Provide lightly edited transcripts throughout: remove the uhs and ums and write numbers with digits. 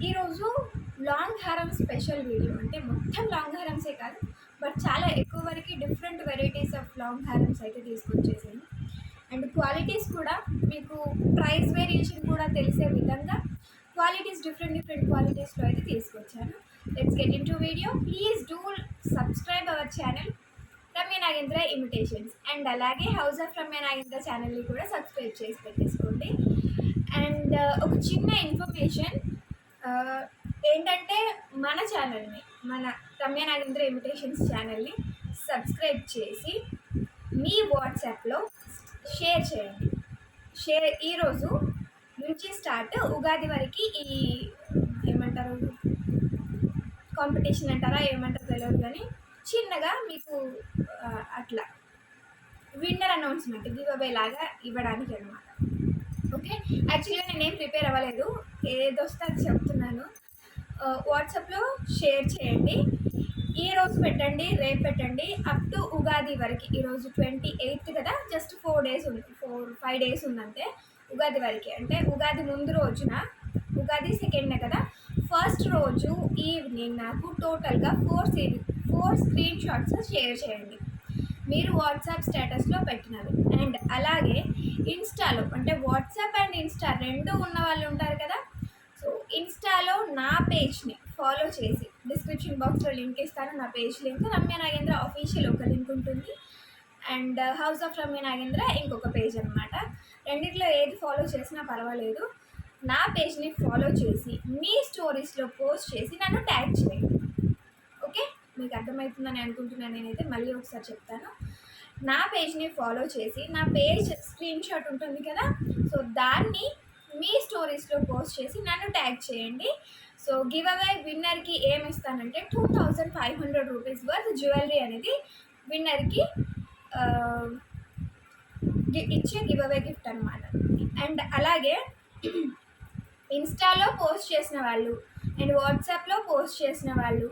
ఈరోజు లాంగ్ హారం special video. అంటే మొత్తం లాంగ్ హారమ్సే కాదు, బట్ చాలా ఎక్కువ వరకు డిఫరెంట్ వెరైటీస్ ఆఫ్ లాంగ్ హారమ్స్ అయితే తీసుకొచ్చేసాను. అండ్ క్వాలిటీస్ కూడా మీకు ప్రైస్ వేరియేషన్ కూడా తెలిసే విధంగా క్వాలిటీస్ డిఫరెంట్ క్వాలిటీస్లో అయితే తీసుకొచ్చాను. Let's get in to video. Please do subscribe our channel Ramya Nagendra imitations. And అలాగే హౌస్ ఆఫ్ రమ్య నాగేంద్ర ఛానల్ని కూడా సబ్స్క్రైబ్ చేసి పెట్టేసుకోండి. అండ్ ఒక చిన్న ఇన్ఫర్మేషన్ ఏంటంటే, మన ఛానల్ని, మన రమ్య నాగేంద్ర ఇమిటేషన్స్ ఛానల్ని సబ్స్క్రైబ్ చేసి మీ వాట్సాప్లో షేర్ చేయండి. ఈరోజు నుంచి స్టార్ట్ ఉగాది వరకు ఈ ఏమంటారు, కాంపిటీషన్ అంటారా ఏమంటారు తెలియదు, కానీ చిన్నగా మీకు అట్లా విన్నర్ అనౌన్స్మెంట్ గివ్ అవే లాగా ఇవ్వడానికి అనమాట. ఓకే, యాక్చువల్గా నేనేం ప్రిపేర్ అవ్వలేదు, ఏదొస్తే అది చెప్తున్నాను. వాట్సాప్లో షేర్ చేయండి. ఈ రోజు పెట్టండి, రేపు పెట్టండి, అప్ టు ఉగాది వరకు. ఈరోజు 28 కదా, జస్ట్ 4 days ఉంది, 5 days ఉందంటే ఉగాది వరకు. అంటే ఉగాది ముందు రోజున, ఉగాది 2nd కదా, ఫస్ట్ రోజు ఈవినింగ్ నాకు టోటల్గా 4 స్క్రీన్ షాట్స్ షేర్ చేయండి మీరు వాట్సాప్ స్టేటస్లో పెట్టినవి. అండ్ అలాగే ఇన్స్టాలో, అంటే వాట్సాప్ అండ్ ఇన్స్టా రెండు ఉన్న వాళ్ళు ఉంటారు కదా, సో ఇన్స్టాలో నా పేజ్ని ఫాలో చేసి డిస్క్రిప్షన్ బాక్స్లో లింక్ ఇస్తాను. నా page link Ramya Nagendra official ఒక లింక్ ఉంటుంది, and house of Ramya Nagendra ఇంకొక పేజ్ అనమాట. రెండిట్లో ఏది ఫాలో చేసినా పర్వాలేదు. నా పేజ్ని ఫాలో చేసి మీ స్టోరీస్లో పోస్ట్ చేసి నన్ను ట్యాగ్ చేయండి. ఓకే, మీకు అర్థమవుతుందని అనుకుంటున్నాను. నేనైతే మళ్ళీ ఒకసారి చెప్తాను. నా పేజ్ని ఫాలో చేసి నా పేజ్ స్క్రీన్ షాట్ ఉంటుంది కదా, సో దాన్ని మీ స్టోరీస్లో పోస్ట్ చేసి నన్ను ట్యాగ్ చేయండి. సో గివ్ అవే విన్నర్కి ఏమి ఇస్తానంటే 2500 రూపీస్ వర్త్ జ్యువెలరీ అనేది విన్నర్కి ఇచ్చే గివ్ అవే గిఫ్ట్ అనమాట. అండ్ అలాగే ఇన్స్టాలో పోస్ట్ చేసిన వాళ్ళు అండ్ వాట్సాప్లో పోస్ట్ చేసిన వాళ్ళు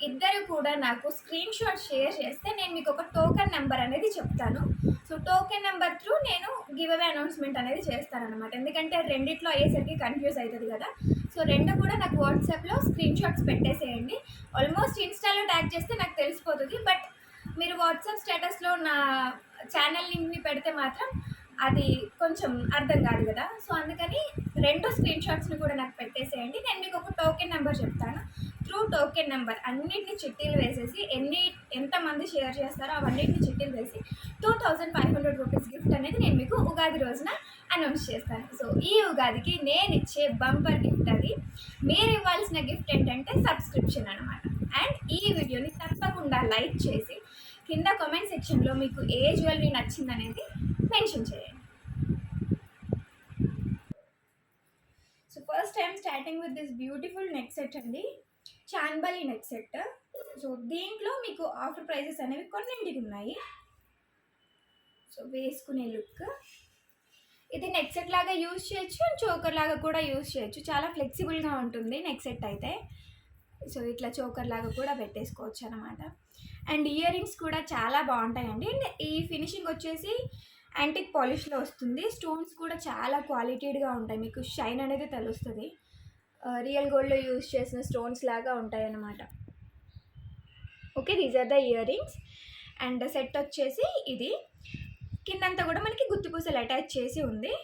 ఇద్దరు కూడా నాకు స్క్రీన్ షాట్ షేర్ చేస్తే నేను మీకు ఒక టోకెన్ నెంబర్ అనేది చెప్తాను. సో టోకెన్ నెంబర్ త్రూ నేను గివ్ అవే అనౌన్స్మెంట్ అనేది చేస్తానన్నమాట. ఎందుకంటే రెండిట్లో అయ్యేసరికి కన్ఫ్యూజ్ అవుతుంది కదా, సో రెండు కూడా నాకు వాట్సాప్లో స్క్రీన్ షాట్స్ పెట్టేసేయండి. ఆల్మోస్ట్ ఇన్స్టాలో ట్యాగ్ చేస్తే నాకు తెలిసిపోతుంది, బట్ మీరు వాట్సాప్ స్టేటస్లో నా ఛానల్ లింక్ని పెడితే మాత్రం అది కొంచెం అర్థం కాదు కదా, సో అందుకని రెండు స్క్రీన్ షాట్స్ని కూడా నాకు పెట్టేసేయండి. నేను మీకు ఒక టోకెన్ నెంబర్ చెప్తాను. త్రూ టోకెన్ నెంబర్ అన్నిటిని చిట్టీలు వేసేసి ఎంతమంది షేర్ చేస్తారో అవన్నిటిని చిట్టీలు వేసి 2500 రూపీస్ గిఫ్ట్ అనేది నేను మీకు ఉగాది రోజున అనౌన్స్ చేస్తాను. సో ఈ ఉగాదికి నేను ఇచ్చే బంపర్ గిఫ్ట్ అది. మీరు ఇవ్వాల్సిన గిఫ్ట్ ఏంటంటే సబ్స్క్రిప్షన్ అనమాట. అండ్ ఈ వీడియోని తప్పకుండా లైక్ చేసి కింద కామెంట్ సెక్షన్లో మీకు ఏ జ్యువెలరీ నచ్చిందనేది మెన్షన్ చేయండి. So first time starting with this beautiful neck set అండి, చాన్బలి నెక్ సెట్. సో దీంట్లో మీకు ఆఫర్ ప్రైజెస్ అనేవి కొన్నింటికి ఉన్నాయి. సో వేసుకునే లుక్ ఇది నెక్ సెట్ లాగా యూజ్ చేయొచ్చు, చోకర్ లాగా కూడా యూజ్ చేయొచ్చు. చాలా ఫ్లెక్సిబుల్గా ఉంటుంది నెక్ సెట్ అయితే. సో ఇట్లా చోకర్ లాగా కూడా పెట్టేసుకోవచ్చు అనమాట. అండ్ ఇయర్ రింగ్స్ కూడా చాలా బాగుంటాయండి. అండ్ ఈ ఫినిషింగ్ వచ్చేసి యాంటిక్ పాలిష్లో వస్తుంది. స్టోన్స్ కూడా చాలా క్వాలిటీడ్గా ఉంటాయి, మీకు షైన్ అనేది తెలుస్తుంది. రియల్ గోల్డ్లో యూజ్ చేసిన స్టోన్స్ లాగా ఉంటాయి అన్నమాట. Okay, these are the earrings. And set వచ్చేసి ఇది కిందంతా కూడా మనకి గుత్తి పూసలు అటాచ్ చేసి ఉంది.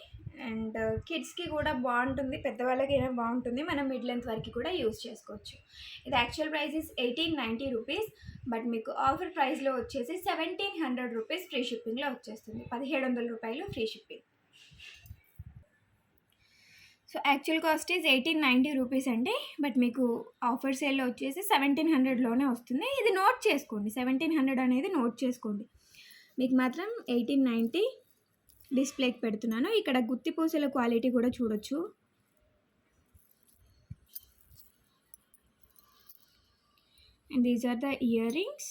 అండ్ కిడ్స్కి కూడా బాగుంటుంది, పెద్దవాళ్ళకి అయినా బాగుంటుంది. మనం మిడ్ లెంత్ వరకు కూడా యూజ్ చేసుకోవచ్చు. ఇది actual price is 1890 rupees, but మీకు ఆఫర్ ప్రైస్లో వచ్చేసి 1700 రూపీస్ ఫ్రీ షిప్పింగ్లో వచ్చేస్తుంది. 1700 రూపాయలు free shipping. So actual cost is 1890 rupees అండి, బట్ మీకు ఆఫర్ సేల్లో వచ్చేసి 1700లోనే వస్తుంది. ఇది నోట్ చేసుకోండి, 1700 అనేది నోట్ చేసుకోండి. మీకు మాత్రం 1890 డిస్ప్లేకి పెడుతున్నాను. ఇక్కడ గుత్తి పూసల క్వాలిటీ కూడా చూడొచ్చు. And these are the earrings.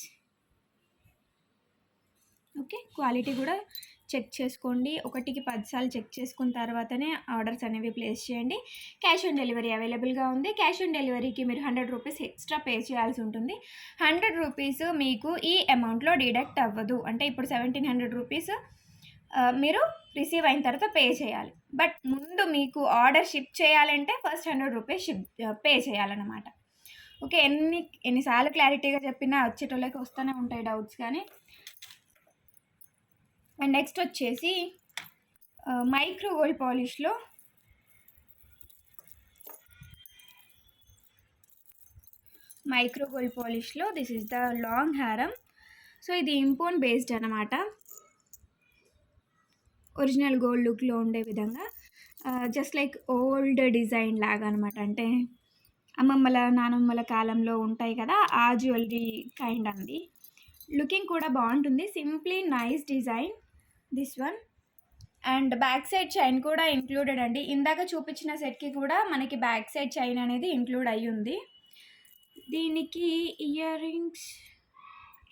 Okay, quality కూడా చెక్ చేసుకోండి. 1కి 10 సార్లు చెక్ చేసుకున్న తర్వాతనే ఆర్డర్స్ అనేవి ప్లేస్ చేయండి. క్యాష్ ఆన్ డెలివరీ అవైలబుల్గా ఉంది. క్యాష్ ఆన్ డెలివరీకి మీరు 100 రూపీస్ ఎక్స్ట్రా పే చేయాల్సి ఉంటుంది. 100 రూపీస్ మీకు ఈ అమౌంట్లో డిడక్ట్ అవ్వదు. అంటే ఇప్పుడు 1700 రూపీస్ మీరు రిసీవ్ అయిన తర్వాత పే చేయాలి. బట్ ముందు మీకు ఆర్డర్ షిప్ చేయాలంటే ఫస్ట్ 100 రూపీస్ పే చేయాలన్నమాట. ఓకే. ఎన్నిసార్లు క్లారిటీగా చెప్పినా వచ్చేటోళ్ళకి వస్తూనే ఉంటాయి డౌట్స్ కానీ. అండ్ నెక్స్ట్ వచ్చేసి మైక్రో గోల్డ్ పాలిష్లో దిస్ ఇస్ ద లాంగ్ హారం. సో ఇది ఇంపోర్ట్ బేస్డ్ అనమాట, ఒరిజినల్ గోల్డ్ లుక్లో ఉండే విధంగా, జస్ట్ లైక్ ఓల్డ్ డిజైన్ లాగా అనమాట. అంటే అమ్మమ్మల నానమ్మల కాలంలో ఉంటాయి కదా, ఆ జ్యువెలరీ కైండ్ అంది. లుకింగ్ కూడా బాగుంటుంది, simply nice design this one. And back side chain కూడా ఇంక్లూడెడ్ అండి. ఇందాక చూపించిన సెట్కి కూడా మనకి బ్యాక్ సైడ్ చైన్ అనేది ఇంక్లూడ్ అయ్యి ఉంది. దీనికి ఇయర్ రింగ్స్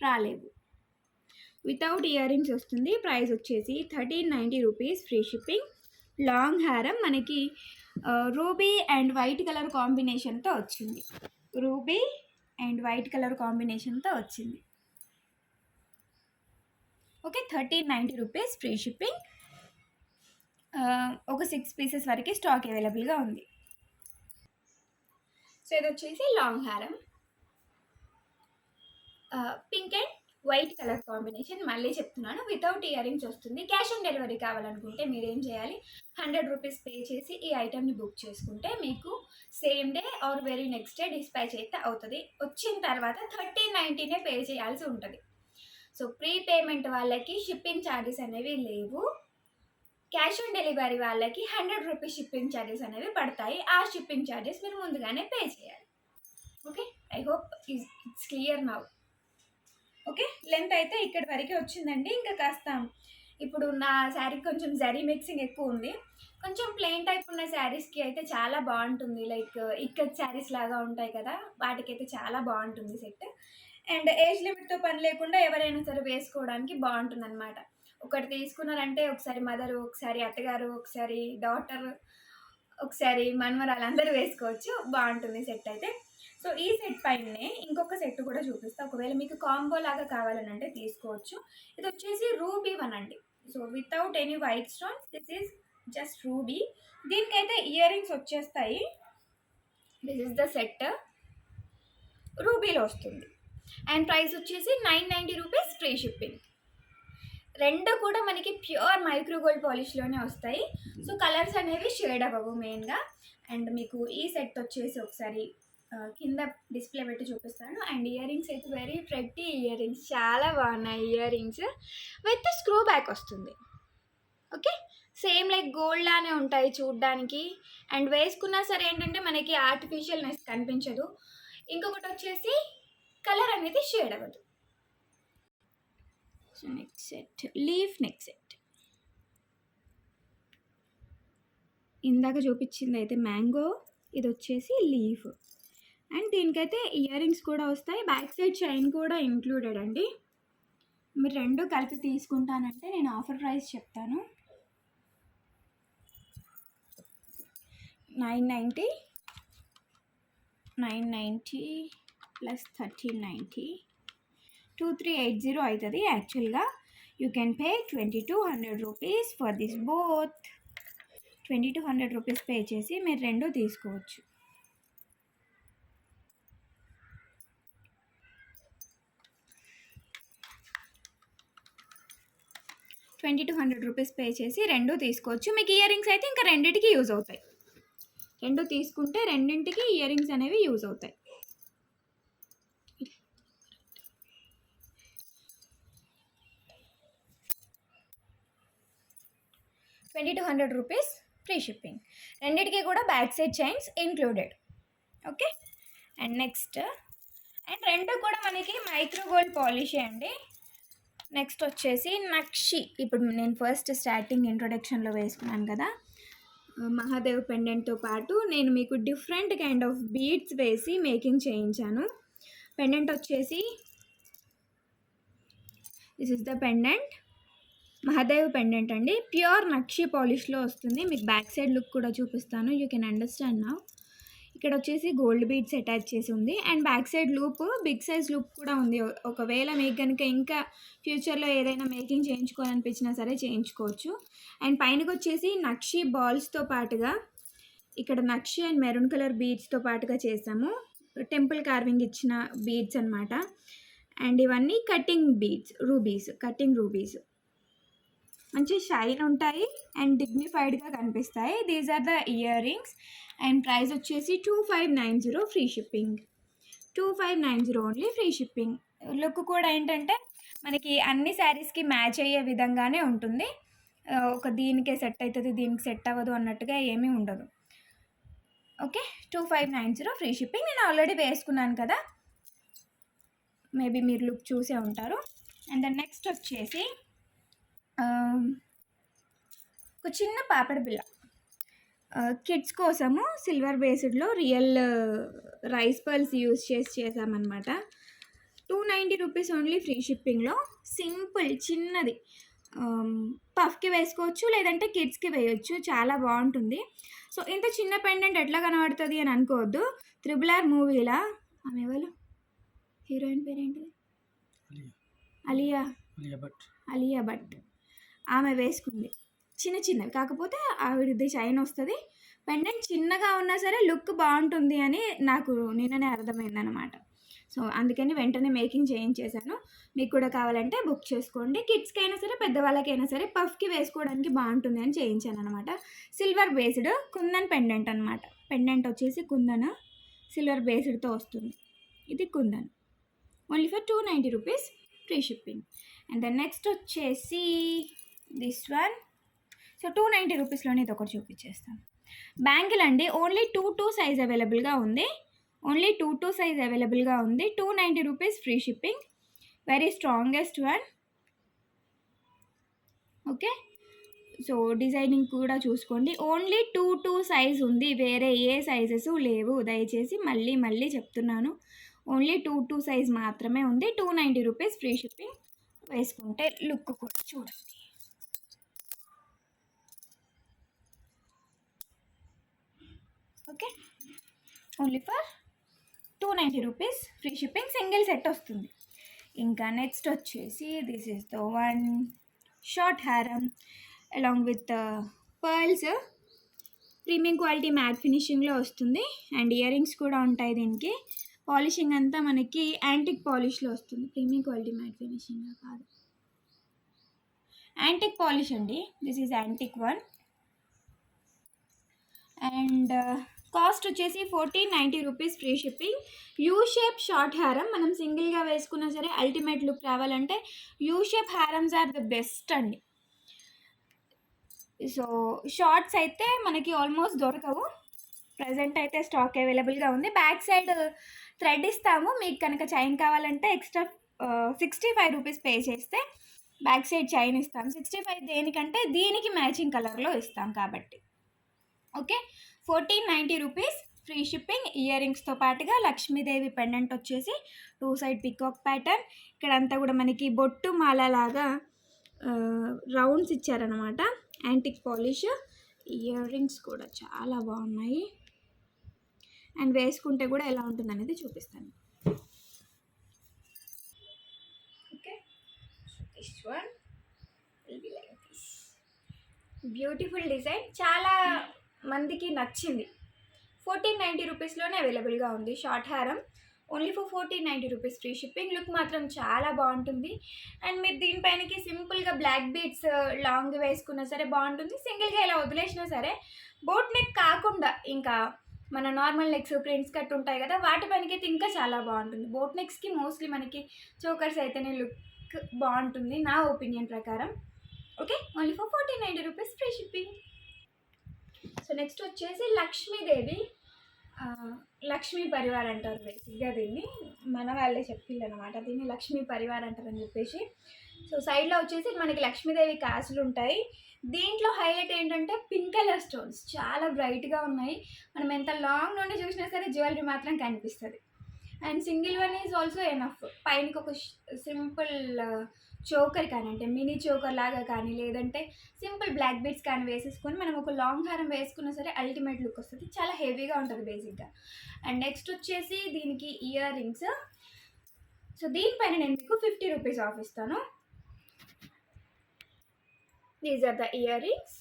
రాలేవు, వితౌట్ ఇయర్ రింగ్స్ వస్తుంది. ప్రైస్ వచ్చేసి 1390 రూపీస్, ఫ్రీ షిప్పింగ్. లాంగ్ హారం మనకి రూబీ అండ్ వైట్ కలర్ కాంబినేషన్తో వచ్చింది. Okay, 1390 rupees, free shipping. ఒక 6 పీసెస్ వరకు స్టాక్ అవైలబుల్గా ఉంది. సో ఇది వచ్చేసి లాంగ్ హారం, pink and white colour combination. మళ్ళీ చెప్తున్నాను, వితౌట్ ఇయర్ రింగ్స్ వస్తుంది. క్యాష్ ఆన్ డెలివరీ కావాలనుకుంటే మీరు ఏం చేయాలి, 100 రూపీస్ పే చేసి ఈ ఐటెంని బుక్ చేసుకుంటే మీకు same day or very next day dispatch అయితే అవుతుంది. వచ్చిన తర్వాత 1390 పే చేయాల్సి ఉంటుంది. సో ప్రీ పేమెంట్ వాళ్ళకి షిప్పింగ్ ఛార్జెస్ అనేవి లేవు. క్యాష్ ఆన్ డెలివరీ వాళ్ళకి 100 రూపీస్ షిప్పింగ్ ఛార్జెస్ అనేవి పడతాయి. ఆ షిప్పింగ్ ఛార్జెస్ మీరు ముందుగానే పే చేయాలి. Okay, I hope it's clear now. Okay, length అయితే ఇక్కడి వరకే వచ్చిందండి. ఇంకా కాస్త ఇప్పుడు నా శారీ కొంచెం జరీ మిక్సింగ్ ఎక్కువ ఉంది. కొంచెం ప్లెయిన్ టైప్ ఉన్న శారీస్కి అయితే చాలా బాగుంటుంది, లైక్ ఇక్కత్ శారీస్ లాగా ఉంటాయి కదా, వాటికైతే చాలా బాగుంటుంది సెట్. అండ్ ఏజ్ లిమిట్తో పని లేకుండా ఎవరైనా సరే వేసుకోవడానికి బాగుంటుంది అనమాట. ఒకటి తీసుకున్నారంటే ఒకసారి మదరు, ఒకసారి అత్తగారు, ఒకసారి డాటర్, ఒకసారి మనవరాలు అందరూ వేసుకోవచ్చు, బాగుంటుంది సెట్ అయితే. సో ఈ సెట్ పైనే ఇంకొక సెట్ కూడా చూపిస్తా, ఒకవేళ మీకు కాంబో లాగా కావాలనంటే తీసుకోవచ్చు. ఇది వచ్చేసి రూబీ వన్ అండి. So without any white stones, this is just ruby. దీనికైతే ఇయర్ రింగ్స్ వచ్చేస్తాయి. దిస్ ఇస్ ద సెట్, రూబీలో వస్తుంది. అండ్ ప్రైస్ వచ్చేసి 990 రూపీస్, ఫ్రీ షిప్పింగ్. రెండు కూడా మనకి ప్యూర్ మైక్రో గోల్డ్ పాలిష్లోనే వస్తాయి. సో కలర్స్ అనేవి షేడ్ అవ్వవు మెయిన్గా. అండ్ మీకు ఈ సెట్ వచ్చేసి ఒకసారి కింద డిస్ప్లే పెట్టి చూపిస్తాను. అండ్ ఇయర్ రింగ్స్ అయితే వెరీ ప్రెట్టి ఇయర్ రింగ్స్, చాలా బాగున్నాయి ear rings. With screw back వస్తుంది. ఓకే, సేమ్ లైక్ గోల్డ్ లానే ఉంటాయి చూడ్డానికి. అండ్ వేసుకున్నా సరే ఏంటంటే మనకి ఆర్టిఫిషియల్నెస్ కనిపించదు. ఇంకొకటి వచ్చేసి కలర్ అనేది షేడ్ అవ్వదు. So next set, leaf neck set. ఇందాక చూపించింది అయితే మ్యాంగో, ఇది వచ్చేసి లీఫ్. అండ్ దీనికైతే ఇయర్ రింగ్స్ కూడా వస్తాయి, బ్యాక్ సైడ్ చైన్ కూడా ఇంక్లూడెడ్ అండి. మీరు రెండు కలిపి తీసుకుంటానంటే నేను ఆఫర్ ప్రైస్ చెప్తాను, 990 ప్లస్ 1390, 2380 అవుతుంది యాక్చువల్గా. You can pay 2200 rupees for this both. 2200 rupees pay చేసి మీరు రెండు తీసుకోవచ్చు. 2200 రూపీస్ పే చేసి రెండు తీసుకోవచ్చు. మీకు ఇయర్ రింగ్స్ అయితే ఇంకా రెండింటికి యూజ్ అవుతాయి. రెండు తీసుకుంటే రెండింటికి ఇయర్ రింగ్స్ అనేవి యూజ్ అవుతాయి. ₹2200 ఫ్రీ షిప్పింగ్. రెండింటికి కూడా back side chains included. Okay, and next, and రెండు కూడా మనకి మైక్రో గోల్డ్ పాలిష్ అండి. నెక్స్ట్ వచ్చేసి నక్షి. ఇప్పుడు నేను ఫస్ట్ స్టార్టింగ్ ఇంట్రొడక్షన్లో వేసుకున్నాను కదా, మహాదేవ్ పెండెంట్తో పాటు నేను మీకు డిఫరెంట్ కైండ్ ఆఫ్ బీడ్స్ వేసి మేకింగ్ చేయించాను. పెండెంట్ వచ్చేసి this is the pendant, Mahadev pendant అండి. ప్యూర్ నక్షి పాలిష్లో వస్తుంది. మీకు బ్యాక్ సైడ్ లుక్ కూడా చూపిస్తాను, యూ కెన్ అండర్స్టాండ్ నౌ. ఇక్కడ వచ్చేసి గోల్డ్ బీడ్స్ అటాచ్ చేసి ఉంది. And back side loop, big size loop కూడా ఉంది. ఒకవేళ మీకు కనుక ఇంకా ఫ్యూచర్లో ఏదైనా మేకింగ్ చేయించుకోవాలనిపించినా సరే చేయించుకోవచ్చు. అండ్ పైనకి వచ్చేసి నక్షి బాల్స్తో పాటుగా ఇక్కడ నక్షి అండ్ మెరూన్ కలర్ బీడ్స్తో పాటుగా చేసాము. టెంపుల్ కార్వింగ్ ఇచ్చిన బీడ్స్ అనమాట. అండ్ ఇవన్నీ కటింగ్ బీడ్స్, కటింగ్ రూబీస్. మంచి షైన్ ఉంటాయి అండ్ డిగ్నిఫైడ్గా కనిపిస్తాయి. These are the earrings. And price వచ్చేసి 2590 free shipping. 2590 only free shipping. Look కూడా ఏంటంటే మనకి అన్ని శారీస్కి మ్యాచ్ అయ్యే విధంగానే ఉంటుంది. ఒక దీనికే సెట్ అవుతుంది, దీనికి సెట్ అవ్వదు అన్నట్టుగా ఏమీ ఉండదు. Okay, 2590 free shipping. నేను ఆల్రెడీ వేసుకున్నాను కదా, మేబీ మీరు లుక్ చూసే ఉంటారు. అండ్ దెన్ నెక్స్ట్ వచ్చేసి ఒక చిన్న పాపడి బిళ్ళ కిడ్స్ కోసము సిల్వర్ బేస్డ్లో రియల్ రైస్ పర్ల్స్ యూజ్ చేసామన్నమాట. 290 రూపీస్ ఓన్లీ ఫ్రీ షిప్పింగ్లో. సింపుల్ చిన్నది, పఫ్కి వేసుకోవచ్చు లేదంటే కిడ్స్కి వేయచ్చు, చాలా బాగుంటుంది. సో ఇంత చిన్న పెండెంట్ ఎట్లా కనబడుతుంది అని అనుకోవద్దు. RRR మూవీలా ఆమె ఎవరు హీరోయిన్ పేరేంటిది, అలియా భట్, ఆమె వేసుకుంది. చిన్నవి కాకపోతే ఆవిడది షైన్ వస్తుంది. పెండెంట్ చిన్నగా ఉన్నా సరే లుక్ బాగుంటుంది అని నాకు నిన్ననే అర్థమైందనమాట. సో అందుకని వెంటనే మేకింగ్ చేయించేసాను. మీకు కూడా కావాలంటే బుక్ చేసుకోండి. కిడ్స్కి అయినా సరే పెద్దవాళ్ళకైనా సరే పఫ్కి వేసుకోవడానికి బాగుంటుంది అని చేయించాను అనమాట. సిల్వర్ బేస్డ్ కుందన్ పెండెంట్ అనమాట. పెండెంట్ వచ్చేసి కుందన్ సిల్వర్ బేస్డ్తో వస్తుంది. ఇది kundan, only for 290 rupees free shipping. And then next వచ్చేసి దిస్ వన్. సో 290 రూపీస్లోనే ఇది ఒకటి చూపించేస్తాను. బ్యాంగిల్ అండి, ఓన్లీ 2 సైజ్ అవైలబుల్గా ఉంది. 290 rupees free shipping. Very strongest one. Okay, so designing కూడా చూసుకోండి. ఓన్లీ 2 సైజ్ ఉంది, వేరే ఏ సైజెస్ లేవు. దయచేసి మళ్ళీ చెప్తున్నాను, ఓన్లీ 2 సైజ్ మాత్రమే ఉంది. 290 రూపీస్ ఫ్రీ షిప్పింగ్. వేసుకుంటే లుక్ కూడా చూడండి. Okay, only for 290 rupees free shipping. Single set వస్తుంది. ఇంకా నెక్స్ట్ వచ్చేసి this is the one short హారం along with pearls. Premium quality matte ఫినిషింగ్లో వస్తుంది. అండ్ ఇయర్ రింగ్స్ కూడా ఉంటాయి. దీనికి పాలిషింగ్ అంతా మనకి యాంటిక్ పాలిష్లో వస్తుంది. ప్రీమియం క్వాలిటీ మ్యాట్ ఫినిషింగ్లో కాదు, యాంటిక్ పాలిష్ అండి. This is antique one. And cost వచ్చేసి 1490 rupees free shipping. U shape short హారం. మనం సింగిల్గా వేసుకున్నా సరే అల్టిమేట్ లుక్ రావాలంటే యూ షేప్ హారమ్స్ ఆర్ ద బెస్ట్ అండి. సో షార్ట్స్ అయితే మనకి ఆల్మోస్ట్ దొరకవు. ప్రజెంట్ అయితే స్టాక్ అవైలబుల్గా ఉంది. బ్యాక్ సైడ్ థ్రెడ్ ఇస్తాము. మీకు కనుక చైన్ కావాలంటే ఎక్స్ట్రా 65 రూపీస్ పే చేస్తే బ్యాక్ సైడ్ చైన్ ఇస్తాం. 65 దేనికంటే దీనికి మ్యాచింగ్ కలర్లో ఇస్తాం కాబట్టి. Okay, 1490 rupees free shipping. Ear రింగ్స్తో పాటుగా లక్ష్మీదేవి పెండెంట్ వచ్చేసి 2 సైడ్ పికాక్ ప్యాటర్న్. ఇక్కడంతా కూడా మనకి బొట్టు మాల లాగా రౌండ్స్ ఇచ్చారనమాట. Antique polish. ఇయర్ రింగ్స్ కూడా చాలా బాగున్నాయి. అండ్ వేసుకుంటే కూడా ఎలా ఉంటుంది అనేది చూపిస్తాను. Okay, this one will be like this. Beautiful design, చాలా మందికి నచ్చింది. 1490 రూపీస్లోనే అవైలబుల్గా ఉంది షార్ట్ హారం. Only for 1490 rupees free shipping. Look మాత్రం చాలా బాగుంటుంది. అండ్ మీరు దీనిపైనకి సింపుల్గా బ్లాక్ బీడ్స్ లాంగ్ వేసుకున్నా సరే బాగుంటుంది. సింగిల్గా ఇలా వదిలేసినా సరే, బోట్ నెక్ కాకుండా ఇంకా మన నార్మల్ నెక్స్ ప్రింట్స్ కట్ ఉంటాయి కదా, వాటి పైనకి అయితే ఇంకా చాలా బాగుంటుంది. బోట్ నెక్స్కి మోస్ట్లీ మనకి చోకర్స్ అయితేనే లుక్ బాగుంటుంది నా ఒపీనియన్ ప్రకారం. Okay, only for 1490 rupees free shipping. So next వచ్చేసి లక్ష్మీదేవి. లక్ష్మీ పరివార్ అంటారు బేసిక్గా దీన్ని, మన వాళ్ళే చెప్పిళ్ళు అనమాట. దీన్ని లక్ష్మీ పరివార్ అంటారని చెప్పేసి. సో సైడ్లో వచ్చేసి మనకి లక్ష్మీదేవి కాసులు ఉంటాయి. దీంట్లో హైలైట్ ఏంటంటే పింక్ కలర్ స్టోన్స్ చాలా బ్రైట్గా ఉన్నాయి. మనం ఎంత లాంగ్ నుండి చూసినా సరే జ్యువెలరీ మాత్రం కనిపిస్తుంది. And single one is also enough. పైనకి ఒక సింపుల్ చోకర్ కానీ, అంటే మినీ చోకర్ లాగా కానీ, లేదంటే సింపుల్ బ్లాక్ బీడ్స్ కానీ వేసేసుకొని మనం ఒక లాంగ్ హారం వేసుకున్నా సరే అల్టిమేట్ లుక్ వస్తుంది. చాలా హెవీగా ఉంటుంది బేసిక్గా. అండ్ నెక్స్ట్ వచ్చేసి దీనికి ఇయర్ రింగ్స్. సో దీనిపైన నేను మీకు 50 రూపీస్ ఆఫ్ ఇస్తాను. These are the earrings.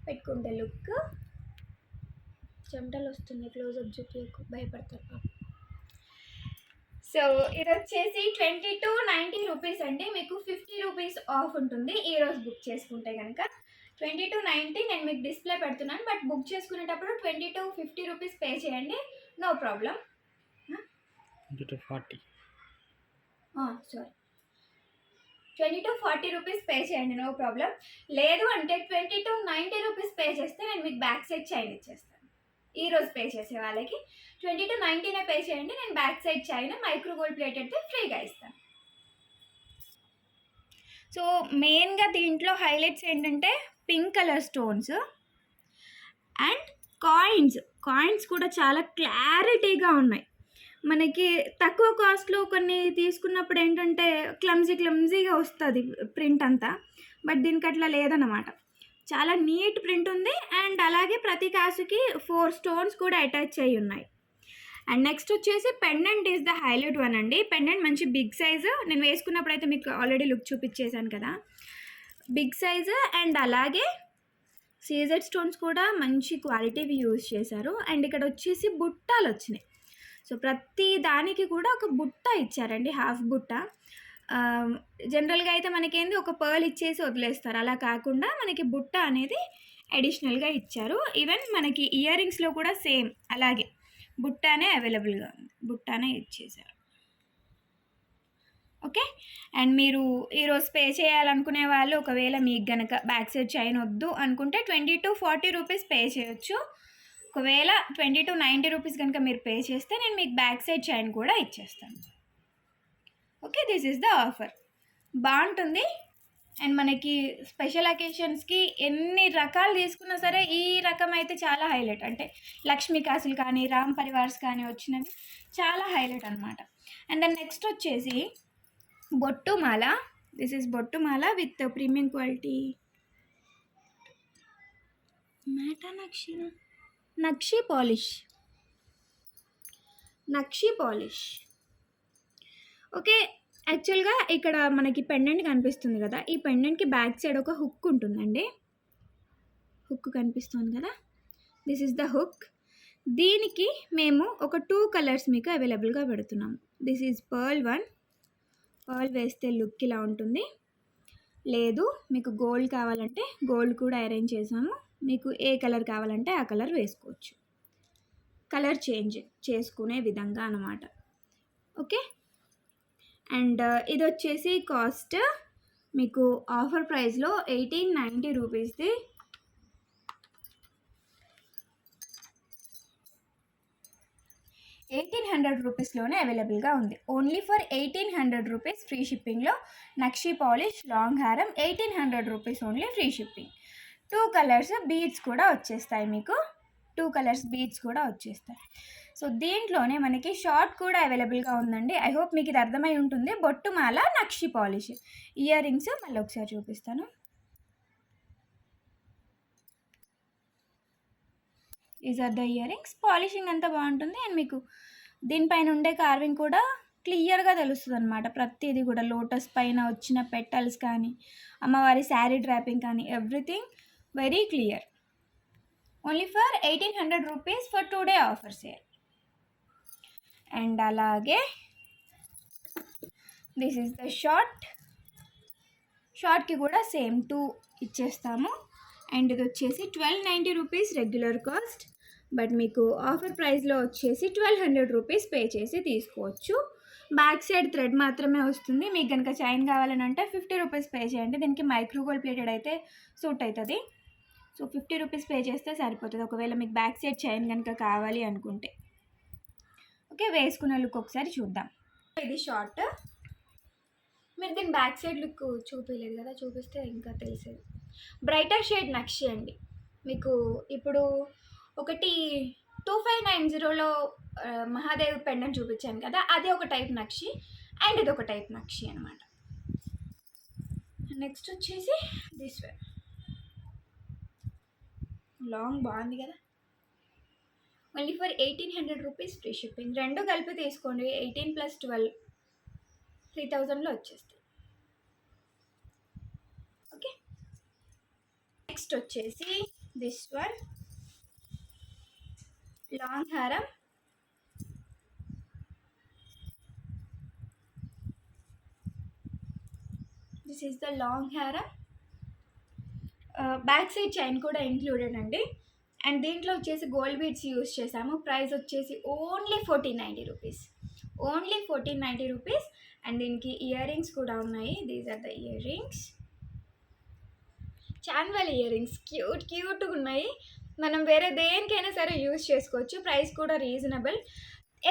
పెట్టుకుంటే లుక్. చెమటలు వస్తుంది, క్లోజ్అప్ చూపించకు, భయపడతారు. సో ఇది వచ్చేసి 2290 రూపీస్ అండి. మీకు 50 రూపీస్ ఆఫ్ ఉంటుంది ఈరోజు బుక్ చేసుకుంటే కనుక. 2290 నేను మీకు డిస్ప్లే పెడుతున్నాను, బట్ బుక్ చేసుకునేటప్పుడు 2250 రూపీస్ పే చేయండి, no problem. 2240 sorry 2240 rupees pay చేయండి, నో ప్రాబ్లం. లేదు అంటే 2290 రూపీస్ పే చేస్తే నేను మీకు బ్యాక్ సైడ్ చైన్ ఇచ్చేస్తాను. ఈరోజు పే చేసే వాళ్ళకి 2290 పే చేయండి, నేను back side chain micro gold ప్లేటెడ్తో ఫ్రీగా ఇస్తాను. సో మెయిన్గా దీంట్లో హైలైట్స్ ఏంటంటే pink colour stones and coins కూడా చాలా క్లారిటీగా ఉన్నాయి. మనకి తక్కువ కాస్ట్లో కొన్ని తీసుకున్నప్పుడు ఏంటంటే క్లమ్జీగా వస్తుంది ప్రింట్ అంతా, బట్ దీనికి అట్లా లేదన్నమాట. చాలా నీట్ ప్రింట్ ఉంది. అండ్ అలాగే ప్రతి కాసుకి 4 స్టోన్స్ కూడా అటాచ్ అయ్యి ఉన్నాయి. అండ్ నెక్స్ట్ వచ్చేసి pendant is the highlight one అండి. పెండెంట్ మంచి బిగ్ సైజు, నేను వేసుకున్నప్పుడు అయితే మీకు ఆల్రెడీ లుక్ చూపించేశాను కదా, బిగ్ సైజు. అండ్ అలాగే సీజెడ్ స్టోన్స్ కూడా మంచి క్వాలిటీవి యూజ్ చేశారు. అండ్ ఇక్కడ వచ్చేసి బుట్టాలు వచ్చినాయి. సో ప్రతి దానికి కూడా ఒక బుట్ట ఇచ్చారండి, హాఫ్ బుట్ట. జనరల్గా అయితే మనకేంది ఒక పర్ల్ ఇచ్చేసి వదిలేస్తారు, అలా కాకుండా మనకి బుట్ట అనేది అడిషనల్గా ఇచ్చారు. ఈవెన్ మనకి ఇయర్ రింగ్స్లో కూడా సేమ్ అలాగే బుట్టానే అవైలబుల్గా ఉంది, బుట్టానే ఇచ్చేసారు. ఓకే. అండ్ మీరు ఈరోజు పే చేయాలనుకునే వాళ్ళు ఒకవేళ మీకు గనక బ్యాక్ సైడ్ చైన్ వద్దు అనుకుంటే 2240 రూపీస్ పే చేయొచ్చు. ఒకవేళ 2290 రూపీస్ కనుక మీరు పే చేస్తే నేను మీకు బ్యాక్ సైడ్ చైన్ కూడా ఇచ్చేస్తాను. Okay, this is the offer. బాగుంటుంది. అండ్ మనకి స్పెషల్ అకేషన్స్కి ఎన్ని రకాలు తీసుకున్నా సరే ఈ రకం అయితే చాలా హైలైట్. అంటే లక్ష్మీ కాసులు కానీ రామ్ పరివార్స్ కానీ వచ్చినవి చాలా హైలైట్ అనమాట. అండ్ దెన్ నెక్స్ట్ వచ్చేసి బొట్టుమాల. దిస్ ఈజ్ బొట్టుమాల విత్ ప్రీమియం క్వాలిటీ మ్యాటా నక్షి పాలిష్. ఓకే, యాక్చువల్గా ఇక్కడ మనకి పెండెంట్ కనిపిస్తుంది కదా, ఈ పెండెంట్కి బ్యాక్ సైడ్ ఒక హుక్ ఉంటుందండి. హుక్ కనిపిస్తుంది కదా, దిస్ ఈజ్ ద హుక్. దీనికి మేము ఒక 2 కలర్స్ మీకు అవైలబుల్గా పెడుతున్నాము. This is pearl 1. పర్ల్ వేస్తే లుక్ ఇలా ఉంటుంది. లేదు మీకు గోల్డ్ కావాలంటే గోల్డ్ కూడా అరేంజ్ చేసాము. మీకు ఏ కలర్ కావాలంటే ఆ కలర్ వేసుకోవచ్చు, కలర్ చేంజ్ చేసుకునే విధంగా అన్నమాట. ఓకే. అండ్ ఇది వచ్చేసి కాస్ట్ మీకు ఆఫర్ ప్రైస్లో 1890 రూపీస్ది. రూపీస్లోనే అవైలబుల్గా ఉంది. ఓన్లీ ఫర్ 1800 రూపీస్ ఫ్రీ షిప్పింగ్లో నక్షి పాలిష్ లాంగ్ హారం 1800 rupees only free shipping. 2 colours beads కూడా వచ్చేస్తాయి మీకు. 2 కలర్స్ బీడ్స్ కూడా వచ్చేస్తాయి. సో దీంట్లోనే మనకి షార్ట్ కూడా అవైలబుల్గా ఉందండి. ఐ హోప్ మీకు ఇది అర్థమై ఉంటుంది. బొట్టుమాల నక్షి పాలిష్ ఇయర్ రింగ్స్ మళ్ళీ ఒకసారి చూపిస్తాను. These are the earrings. Polishing అంతా బాగుంటుంది. అండ్ మీకు దీనిపైన ఉండే కార్వింగ్ కూడా క్లియర్గా తెలుస్తుంది అనమాట. ప్రతిదీ కూడా లోటస్ పైన వచ్చిన పెటల్స్ కానీ అమ్మవారి శారీ డ్రాపింగ్ కానీ everything very clear. Only for 1800 rupees for 2 day offer sale. And అలాగే దిస్ ఈజ్ ద షార్ట్కి కూడా సేమ్ 2 ఇచ్చేస్తాము. అండ్ ఇది వచ్చేసి 1290 రూపీస్ రెగ్యులర్ కాస్ట్, బట్ మీకు ఆఫర్ ప్రైస్లో వచ్చేసి 1200 రూపీస్ పే చేసి తీసుకోవచ్చు. బ్యాక్ సైడ్ థ్రెడ్ మాత్రమే వస్తుంది. మీకు కనుక చైన్ కావాలని అంటే 50 రూపీస్ పే చేయండి. దీనికి మైక్రో గోల్డ్ ప్లేటెడ్ అయితే సూట్ అవుతుంది. సో 50 రూపీస్ పే చేస్తే సరిపోతుంది ఒకవేళ మీకు బ్యాక్ సైడ్ చైన్ కనుక కావాలి అనుకుంటే. ఓకే, వేసుకున్న లుక్ ఒకసారి చూద్దాం. ఇది షార్ట్. మీరు దీని బ్యాక్ సైడ్ లుక్ చూపించలేదు కదా, చూపిస్తే ఇంకా తెలిసేది. బ్రైటర్ షేడ్ నక్షి అండి. మీకు ఇప్పుడు ఒకటి 2590లో మహాదేవ్ పెండెంట్ చూపించాను కదా, అదే ఒక టైప్ నక్షి. అండ్ ఇది ఒక టైప్ నక్షి అనమాట. నెక్స్ట్ వచ్చేసి దిస్ వే లాంగ్, బాగుంది కదా. మళ్ళీ ఫర్ 1800 రూపీస్ ఫ్రీ షిప్పింగ్. రెండు కలిపి తీసుకోండి, 18 + 12 3000లో వచ్చేస్తాయి. ఓకే, నెక్స్ట్ వచ్చేసి దిస్ వన్ లాంగ్ హారం. దిస్ ఈస్ ద లాంగ్ హారం. బ్యాక్ సైడ్ చైన్ కూడా ఇంక్లూడెడ్ అండి. అండ్ దీంట్లో వచ్చేసి గోల్డ్ బీడ్స్ యూస్ చేసాము. ప్రైస్ వచ్చేసి only 1490 rupees, only 1490 rupees. And దీనికి ఇయర్ రింగ్స్ కూడా ఉన్నాయి. These are the earrings, చాన్వల్ ఇయర్ రింగ్స్. క్యూట్గా ఉన్నాయి. మనం వేరే దేనికైనా సరే యూజ్ చేసుకోవచ్చు. ప్రైస్ కూడా రీజనబుల్,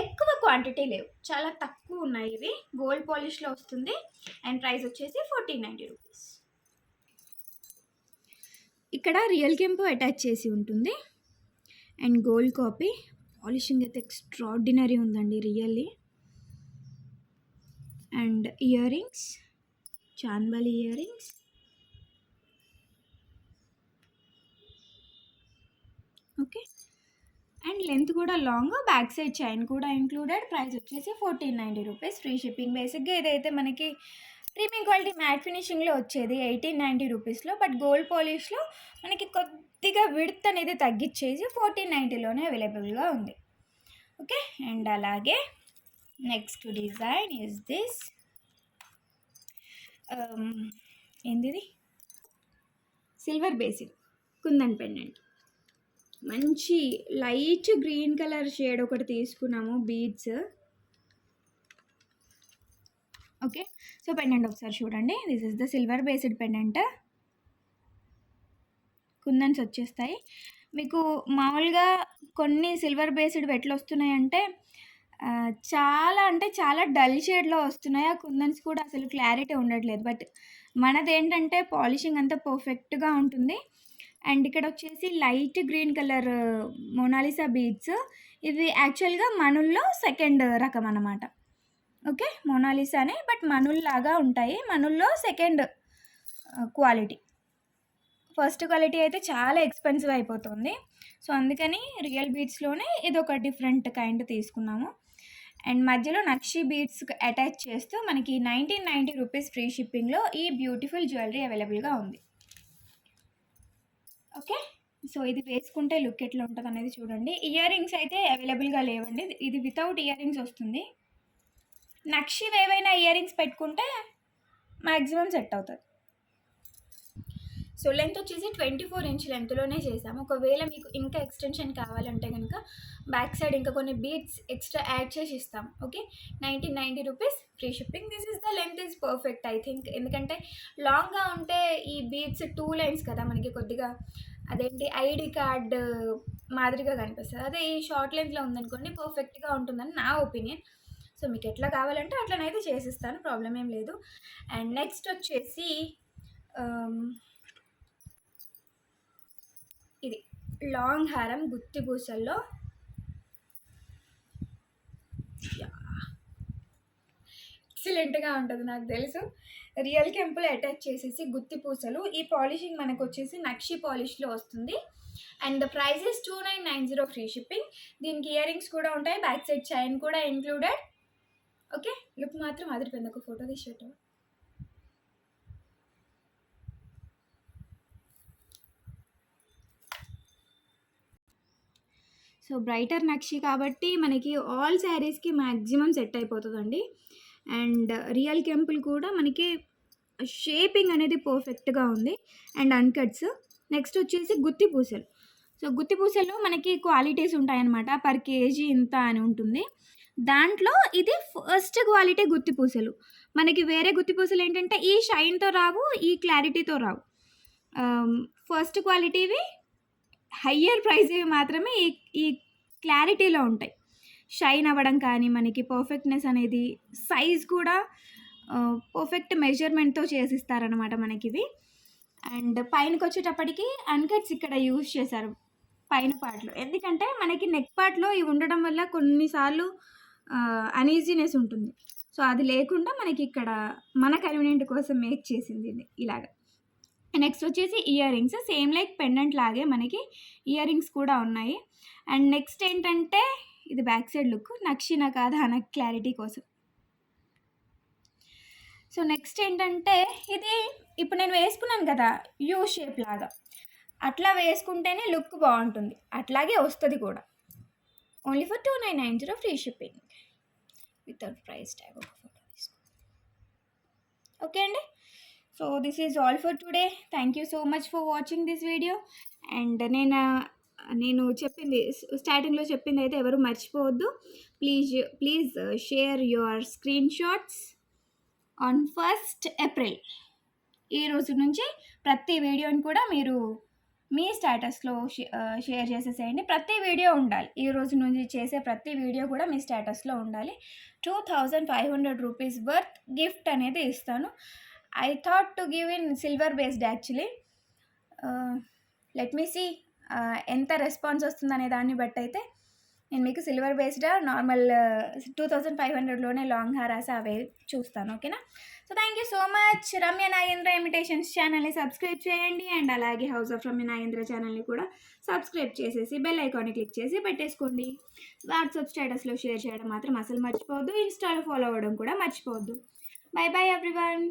ఎక్కువ క్వాంటిటీ లేవు, చాలా తక్కువ ఉన్నాయి. ఇవి గోల్డ్ పాలిష్లో వస్తుంది. అండ్ ప్రైస్ వచ్చేసి 1490 రూపీస్. ఇక్కడ రియల్ కెంపు అటాచ్ చేసి ఉంటుంది. And gold copy. పాలిషింగ్ అయితే ఎక్స్ట్రాడినరీ ఉందండి, రియల్లీ. అండ్ ఇయర్ రింగ్స్, చాన్బల్ earrings. Okay, and length కూడా లాంగ్, బ్యాక్ సైడ్ చైన్ కూడా ఇంక్లూడెడ్. ప్రైస్ వచ్చేసి 1490 రూపీస్, ఫ్రీ షిప్పింగ్. బేసిక్గా ఇదైతే మనకి ప్రీమియం క్వాలిటీ మ్యాట్ ఫినిషింగ్లో వచ్చేది 1890 రూపీస్లో. బట్ గోల్డ్ పాలిష్లో మనకి కొద్దిగా విడ్త్ అనేది తగ్గించేసి 1490లోనే అవైలబుల్గా ఉంది. ఓకే, అండ్ అలాగే నెక్స్ట్ డిజైన్ ఈజ్ దిస్. ఏంటిది, సిల్వర్ బేసిక్ కుందన్ పెండెంట్. మంచి లైట్ గ్రీన్ కలర్ షేడ్ ఒకటి తీసుకున్నాము, బీడ్స్. ఓకే, సో పెండెంట్ ఒకసారి చూడండి. This is the silver based pendant. Kundans వచ్చేస్తాయి మీకు. మామూలుగా కొన్ని సిల్వర్ బేస్డ్ ఎట్లా వస్తున్నాయంటే చాలా అంటే చాలా డల్ షేడ్లో వస్తున్నాయి. ఆ కుందన్స్ కూడా అసలు క్లారిటీ ఉండట్లేదు. బట్ మనది ఏంటంటే పాలిషింగ్ అంతా పర్ఫెక్ట్గా ఉంటుంది. అండ్ ఇక్కడ వచ్చేసి light green colour Mona Lisa beads. ఇవి యాక్చువల్గా మనుల్లో సెకండ్ రకం అన్నమాట. ఓకే, మొనాలిసానే, బట్ మనుల్లాగా ఉంటాయి. మనుల్లో సెకండ్ క్వాలిటీ. ఫస్ట్ క్వాలిటీ అయితే చాలా ఎక్స్పెన్సివ్ అయిపోతుంది. సో అందుకని రియల్ బీడ్స్లోనే ఇది ఒక డిఫరెంట్ కైండ్ తీసుకున్నాము. అండ్ మధ్యలో నక్షి బీడ్స్ అటాచ్ చేస్తూ మనకి 1990 రూపీస్ ఫ్రీ షిప్పింగ్లో ఈ బ్యూటిఫుల్ జ్యువెలరీ అవైలబుల్గా ఉంది. ఓకే, సో ఇది వేసుకుంటే లుక్ ఎట్లా ఉంటుంది అనేది చూడండి. ఇయర్ రింగ్స్ అయితే అవైలబుల్గా లేవండి, ఇది వితౌట్ ఇయర్ రింగ్స్ వస్తుంది. నక్షి ఏవైనా ఇయర్ రింగ్స్ పెట్టుకుంటే మ్యాక్సిమం సెట్ అవుతుంది. సో లెంత్ వచ్చేసి 24 ఇంచ్ లెంత్లోనే చేసాము. ఒకవేళ మీకు ఇంకా ఎక్స్టెన్షన్ కావాలంటే కనుక బ్యాక్ సైడ్ ఇంకా కొన్ని బీడ్స్ ఎక్స్ట్రా యాడ్ చేసి ఇస్తాం. Okay, 1990 rupees, free shipping. This is the length is perfect I think. ఎందుకంటే లాంగ్గా ఉంటే ఈ బీడ్స్ 2 లైన్స్ కదా, మనకి కొద్దిగా అదేంటి ఐడి కార్డ్ మాదిరిగా కనిపిస్తుంది. అదే ఈ షార్ట్ లెంత్లో ఉందనుకోండి పర్ఫెక్ట్గా ఉంటుందని నా ఒపీనియన్. సో మీకు ఎట్లా కావాలంటే అట్లనైతే చేసిస్తాను, ప్రాబ్లం ఏం లేదు. అండ్ నెక్స్ట్ వచ్చేసి ఇది లాంగ్ హారం గుత్తి పూసల్లో. ఎక్సలెంట్గా ఉంటుంది నాకు తెలుసు. రియల్ కెంపుల్ అటాచ్ చేసేసి గుత్తి పూసలు. ఈ పాలిషింగ్ మనకు వచ్చేసి నక్షి పాలిష్లో వస్తుంది. And the price is 2990 free shipping. దీనికి ఇయర్ రింగ్స్ కూడా ఉంటాయి, బ్యాక్ సైడ్ చైన్ కూడా ఇంక్లూడెడ్. ఓకే, లుక్ మాత్రం అదిరిపోయింది. ఒక ఫోటో తీసేట. సో బ్రైటర్ నక్షి కాబట్టి మనకి ఆల్ శారీస్కి మ్యాక్సిమం సెట్ అయిపోతుందండి. అండ్ రియల్ కెంపుల్ కూడా మనకి షేపింగ్ అనేది పర్ఫెక్ట్గా ఉంది. అండ్ అన్కట్స్. నెక్స్ట్ వచ్చేసి గుత్తి పూసలు. సో గుత్తి పూసల్లో మనకి క్వాలిటీస్ ఉంటాయన్నమాట. పర్ కేజీ ఇంత అని ఉంటుంది. దాంట్లో ఇది ఫస్ట్ క్వాలిటీ గుత్తి పూసలు. మనకి వేరే గుత్తి పూసలు ఏంటంటే ఈ షైన్తో రావు, ఈ క్లారిటీతో రావు. ఫస్ట్ క్వాలిటీవి హయ్యర్ ప్రైస్వి మాత్రమే ఈ క్లారిటీలో ఉంటాయి. షైన్ అవ్వడం కానీ మనకి పర్ఫెక్ట్నెస్ అనేది, సైజ్ కూడా పర్ఫెక్ట్ మెజర్మెంట్తో చేసిస్తారనమాట మనకి ఇవి. అండ్ పైనకి వచ్చేటప్పటికి అన్కట్స్ ఇక్కడ యూజ్ చేశారు పైన పార్ట్లో. ఎందుకంటే మనకి నెక్ పార్ట్లో ఇవి ఉండడం వల్ల కొన్నిసార్లు అనీజీనెస్ ఉంటుంది. సో అది లేకుండా మనకి ఇక్కడ మన కన్వీనియంట్ కోసం మేక్ చేసింది ఇది ఇలాగ. నెక్స్ట్ వచ్చేసి ear rings, same like pendant లాగే మనకి ఇయర్ రింగ్స్ కూడా ఉన్నాయి. అండ్ నెక్స్ట్ ఏంటంటే ఇది బ్యాక్ సైడ్ లుక్, నక్షిన కాదా అన్న క్లారిటీ కోసం. సో నెక్స్ట్ ఏంటంటే ఇది ఇప్పుడు నేను వేసుకున్నాను కదా యూ షేప్ లాగా, అట్లా వేసుకుంటేనే లుక్ బాగుంటుంది, అట్లాగే వస్తుంది కూడా. Only for 2990 free shipping without price tag. ఒక ఫోటో తీసుకో. ఓకే అండి, so this is all for today. Thank you so much for watching this video. And నేను చెప్పింది స్టార్టింగ్లో చెప్పింది అయితే ఎవరు మర్చిపోవద్దు. Please share your screen shots on 1st April. ఈ రోజు నుంచి ప్రతి వీడియోని కూడా మీరు మీ స్టేటస్లో షేర్ చేసేసేయండి. ప్రతి వీడియో ఉండాలి, ఈ రోజు నుంచి చేసే ప్రతి వీడియో కూడా మీ స్టేటస్లో ఉండాలి. 2500 రూపీస్ వర్త్ గిఫ్ట్ అనేది ఇస్తాను. I thought to give in silver based actually. Let me see ఎంత రెస్పాన్స్ వస్తుందనే దాన్ని బట్టి అయితే నేను మీకు సిల్వర్ బేస్డ్ నార్మల్ 2500లోనే లాంగ్ హారాస్ అవే చూస్తాను. ఓకేనా? So thank you so much. Ramya Nagendra imitations ఛానల్ని సబ్స్క్రైబ్ చేయండి. అండ్ అలాగే హౌస్ ఆఫ్ రమ్య నాగేంద్ర ఛానల్ని కూడా సబ్స్క్రైబ్ చేసేసి బెల్ ఐకాన్ని క్లిక్ చేసి పెట్టేసుకోండి. వాట్సాప్ స్టేటస్లో షేర్ చేయడం మాత్రం అసలు మర్చిపోవద్దు. ఇన్స్టాలో ఫాలో అవ్వడం కూడా మర్చిపోవద్దు. By by everyone.